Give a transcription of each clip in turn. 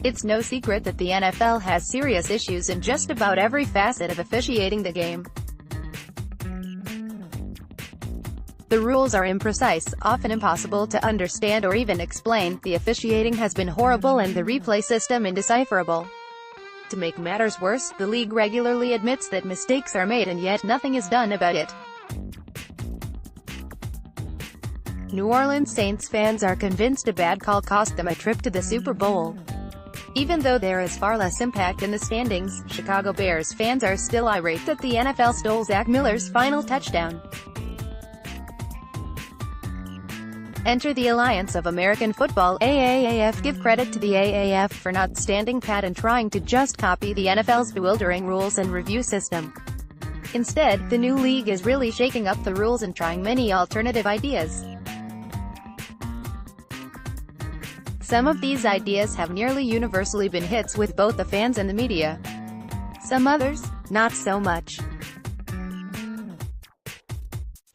It's no secret that the NFL has serious issues in just about every facet of officiating the game. The rules are imprecise, often impossible to understand or even explain, the officiating has been horrible and the replay system indecipherable. To make matters worse, the league regularly admits that mistakes are made and yet nothing is done about it. New Orleans Saints fans are convinced a bad call cost them a trip to the Super Bowl. Even though there is far less impact in the standings, Chicago Bears fans are still irate that the NFL stole Zach Miller's final touchdown. Enter the Alliance of American Football, AAF. Give credit to the AAF for not standing pat and trying to just copy the NFL's bewildering rules and review system. Instead, the new league is really shaking up the rules and trying many alternative ideas. Some of these ideas have nearly universally been hits with both the fans and the media. Some others, not so much.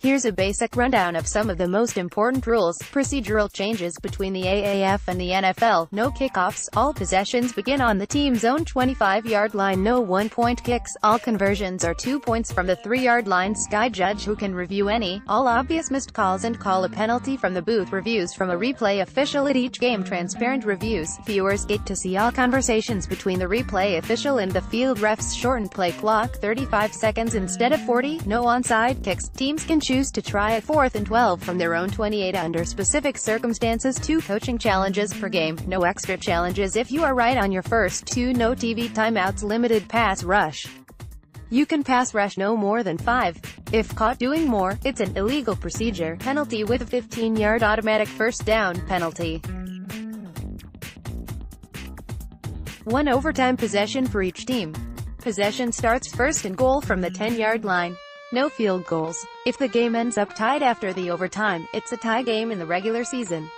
Here's a basic rundown of some of the most important rules. Procedural changes between the AAF and the NFL. No kickoffs. All possessions begin on the team's own 25-yard line. No one-point kicks. All conversions are 2 points from the 3-yard line. Sky judge who can review any, all obvious missed calls and call a penalty from the booth. Reviews from a replay official at each game. Transparent reviews. Viewers get to see all conversations between the replay official and the field refs. Shortened play clock, 35 seconds instead of 40. No onside kicks. Teams can choose to try a 4th and 12 from their own 28 under specific circumstances. 2 coaching challenges per game. No extra challenges if you are right on your first 2. No TV timeouts. Limited pass rush. You can pass rush no more than 5. If caught doing more, it's an illegal procedure. Penalty with a 15-yard automatic first down penalty. 1 overtime possession for each team. Possession starts first and goal from the 10-yard line. No field goals. If the game ends up tied after the overtime, it's a tie game in the regular season.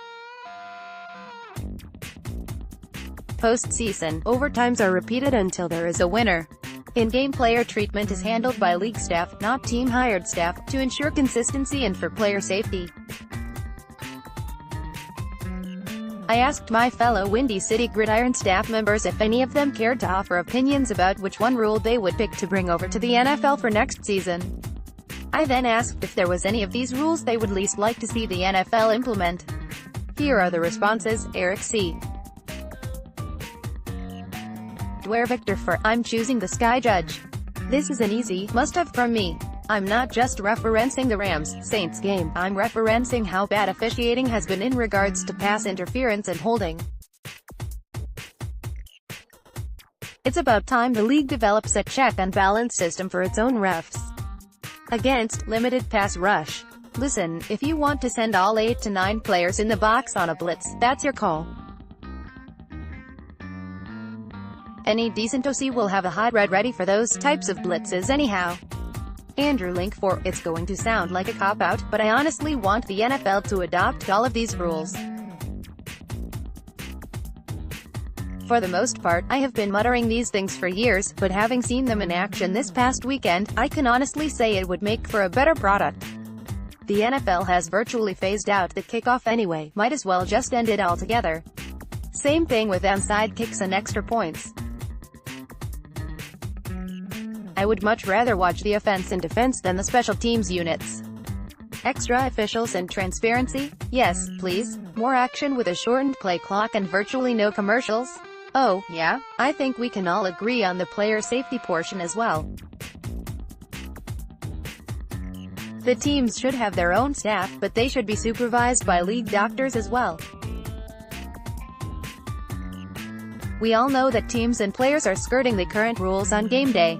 Postseason, overtimes are repeated until there is a winner. In-game player treatment is handled by league staff, not team-hired staff, to ensure consistency and for player safety. I asked my fellow Windy City Gridiron staff members if any of them cared to offer opinions about which one rule they would pick to bring over to the NFL for next season. I then asked if there was any of these rules they would least like to see the NFL implement. Here are the responses. Eric C. Dwyer Victor for, I'm choosing the Sky Judge. This is an easy, must-have from me. I'm not just referencing the Rams-Saints game, I'm referencing how bad officiating has been in regards to pass interference and holding. It's about time the league develops a check and balance system for its own refs. Against limited pass rush. Listen, if you want to send all 8 to 9 players in the box on a blitz, that's your call. Any decent OC will have a hot red ready for those types of blitzes anyhow. Andrew Link for, it's going to sound like a cop-out, but I honestly want the NFL to adopt all of these rules. For the most part, I have been muttering these things for years, but having seen them in action this past weekend, I can honestly say it would make for a better product. The NFL has virtually phased out the kickoff anyway, might as well just end it altogether. Same thing with onside kicks and extra points. I would much rather watch the offense and defense than the special teams units. Extra officials and transparency? Yes, please. More action with a shortened play clock and virtually no commercials? Oh, yeah? I think we can all agree on the player safety portion as well. The teams should have their own staff, but they should be supervised by league doctors as well. We all know that teams and players are skirting the current rules on game day.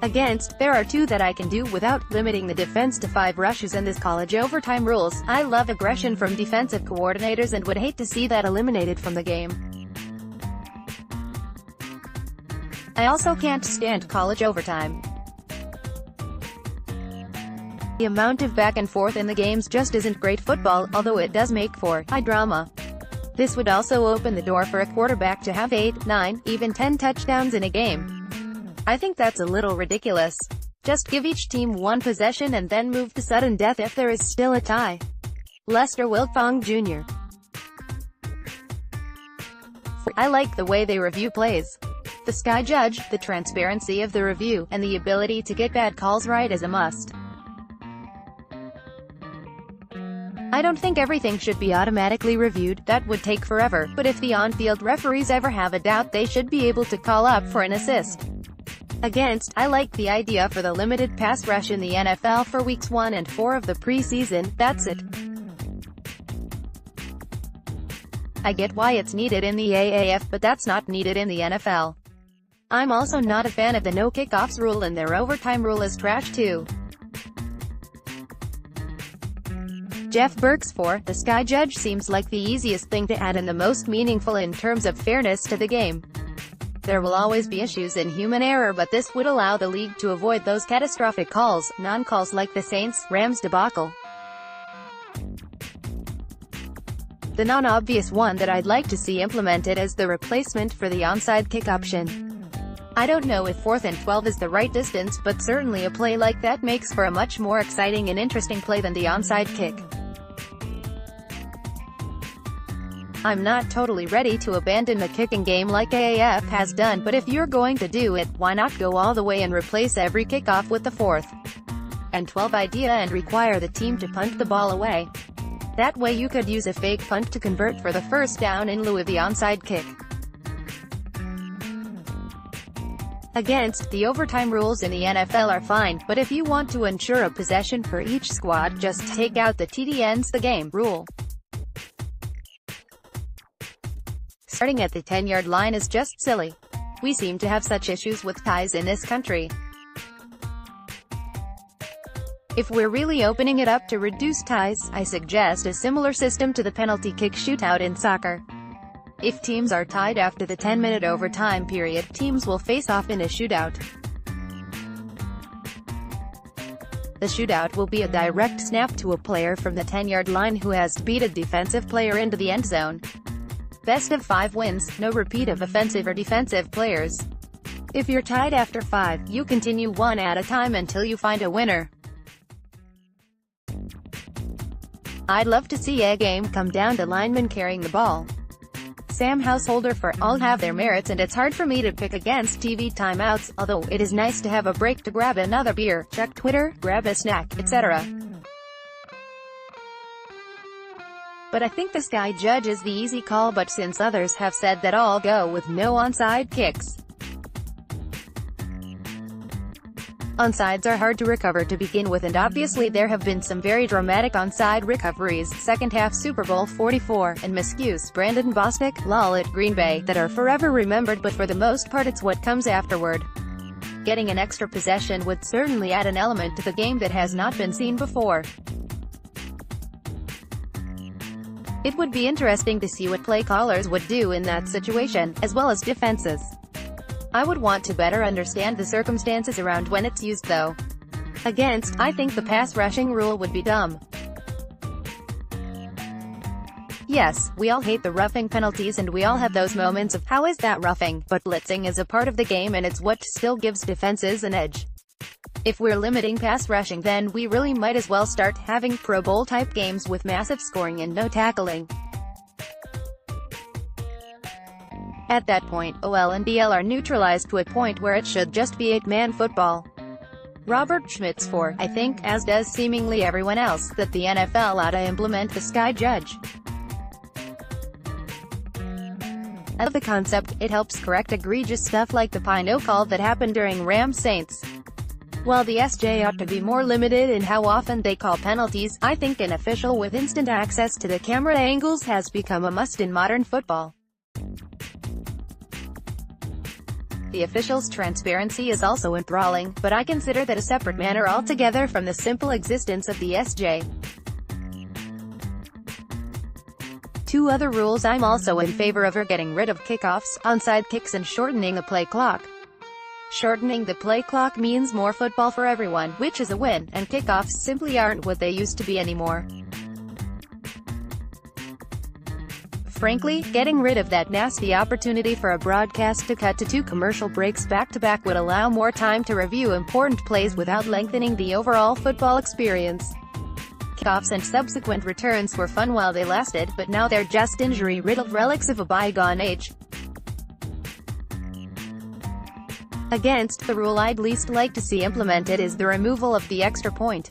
Against, there are 2 that I can do without, limiting the defense to 5 rushes and this college overtime rules. I love aggression from defensive coordinators and would hate to see that eliminated from the game. I also can't stand college overtime. The amount of back and forth in the games just isn't great football, although it does make for high drama. This would also open the door for a quarterback to have 8, 9, even 10 touchdowns in a game. I think that's a little ridiculous. Just give each team 1 possession and then move to sudden death if there is still a tie. Lester Wiltfong Jr. I like the way they review plays. The Sky Judge, the transparency of the review, and the ability to get bad calls right is a must. I don't think everything should be automatically reviewed, that would take forever, but if the on-field referees ever have a doubt they should be able to call up for an assist. Against, I like the idea for the limited pass rush in the NFL for weeks 1 and 4 of the preseason, that's it. I get why it's needed in the AAF, but that's not needed in the NFL. I'm also not a fan of the no kickoffs rule, and their overtime rule is trash too. Jeff Burks for The Sky Judge seems like the easiest thing to add and the most meaningful in terms of fairness to the game. There will always be issues in human error, but this would allow the league to avoid those catastrophic calls, non-calls like the Saints-Rams debacle. The non-obvious one that I'd like to see implemented is the replacement for the onside kick option. I don't know if 4th and 12 is the right distance, but certainly a play like that makes for a much more exciting and interesting play than the onside kick. I'm not totally ready to abandon the kicking game like AAF has done, but if you're going to do it, why not go all the way and replace every kickoff with the 4th and 12 idea and require the team to punt the ball away? That way you could use a fake punt to convert for the first down in lieu of the onside kick. Against, the overtime rules in the NFL are fine, but if you want to ensure a possession for each squad, just take out the TD ends the game rule. Starting at the 10-yard line is just silly. We seem to have such issues with ties in this country. If we're really opening it up to reduce ties, I suggest a similar system to the penalty kick shootout in soccer. If teams are tied after the 10-minute overtime period, teams will face off in a shootout. The shootout will be a direct snap to a player from the 10-yard line who has beat a defensive player into the end zone. Best of 5 wins, no repeat of offensive or defensive players. If you're tied after 5, you continue one at a time until you find a winner. I'd love to see a game come down to linemen carrying the ball. Sam Householder for all have their merits, and it's hard for me to pick against TV timeouts, although it is nice to have a break to grab another beer, check Twitter, grab a snack, etc. But I think the Sky Judge is the easy call, but since others have said that, I'll go with no onside kicks. Onsides are hard to recover to begin with, and obviously there have been some very dramatic onside recoveries, second half Super Bowl 44, and miscues, Brandon Bostic, lol at Green Bay, that are forever remembered, but for the most part it's what comes afterward. Getting an extra possession would certainly add an element to the game that has not been seen before. It would be interesting to see what play callers would do in that situation, as well as defenses. I would want to better understand the circumstances around when it's used though. Against, I think the pass rushing rule would be dumb. Yes, we all hate the roughing penalties and we all have those moments of, how is that roughing? But blitzing is a part of the game and it's what still gives defenses an edge. If we're limiting pass rushing, then we really might as well start having Pro Bowl type games with massive scoring and no tackling. At that point, OL and DL are neutralized to a point where it should just be 8-man football. Robert Schmitz for, I think, as does seemingly everyone else, that the NFL ought to implement the Sky Judge. I love the concept, it helps correct egregious stuff like the pie no call that happened during Rams Saints. While the SJ ought to be more limited in how often they call penalties, I think an official with instant access to the camera angles has become a must in modern football. The officials' transparency is also enthralling, but I consider that a separate matter altogether from the simple existence of the SJ. 2 other rules I'm also in favor of are getting rid of kickoffs, onside kicks, and shortening the play clock. Shortening the play clock means more football for everyone, which is a win, and kickoffs simply aren't what they used to be anymore. Frankly, getting rid of that nasty opportunity for a broadcast to cut to 2 commercial breaks back-to-back would allow more time to review important plays without lengthening the overall football experience. Kickoffs and subsequent returns were fun while they lasted, but now they're just injury-riddled relics of a bygone age. Against, the rule I'd least like to see implemented is the removal of the extra point.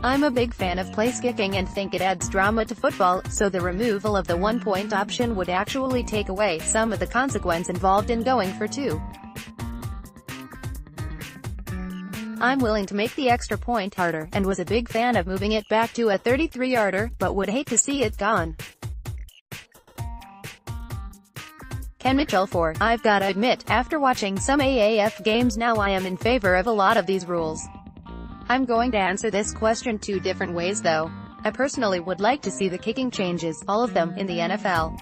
I'm a big fan of place kicking and think it adds drama to football, so the removal of the 1-point option would actually take away some of the consequence involved in going for 2. I'm willing to make the extra point harder, and was a big fan of moving it back to a 33-yarder, but would hate to see it gone. Ken Mitchell 4. I've gotta admit, after watching some AAF games now I am in favor of a lot of these rules. I'm going to answer this question 2 different ways though. I personally would like to see the kicking changes, all of them, in the NFL.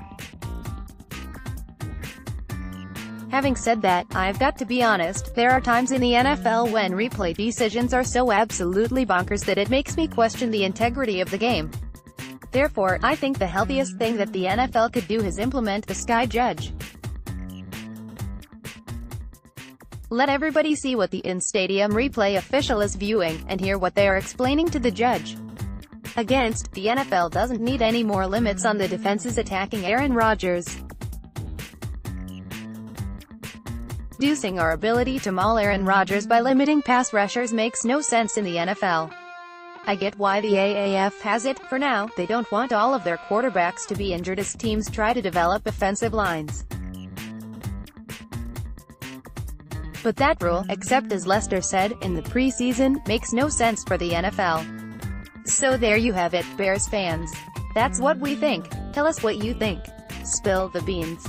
Having said that, I've got to be honest, there are times in the NFL when replay decisions are so absolutely bonkers that it makes me question the integrity of the game. Therefore, I think the healthiest thing that the NFL could do is implement the sky judge. Let everybody see what the in-stadium replay official is viewing, and hear what they are explaining to the judge. Against, the NFL doesn't need any more limits on the defenses attacking Aaron Rodgers. Reducing our ability to maul Aaron Rodgers by limiting pass rushers makes no sense in the NFL. I get why the AAF has it. For now, they don't want all of their quarterbacks to be injured as teams try to develop offensive lines. But that rule, except as Lester said, in the preseason, makes no sense for the NFL. So there you have it, Bears fans. That's what we think. Tell us what you think. Spill the beans.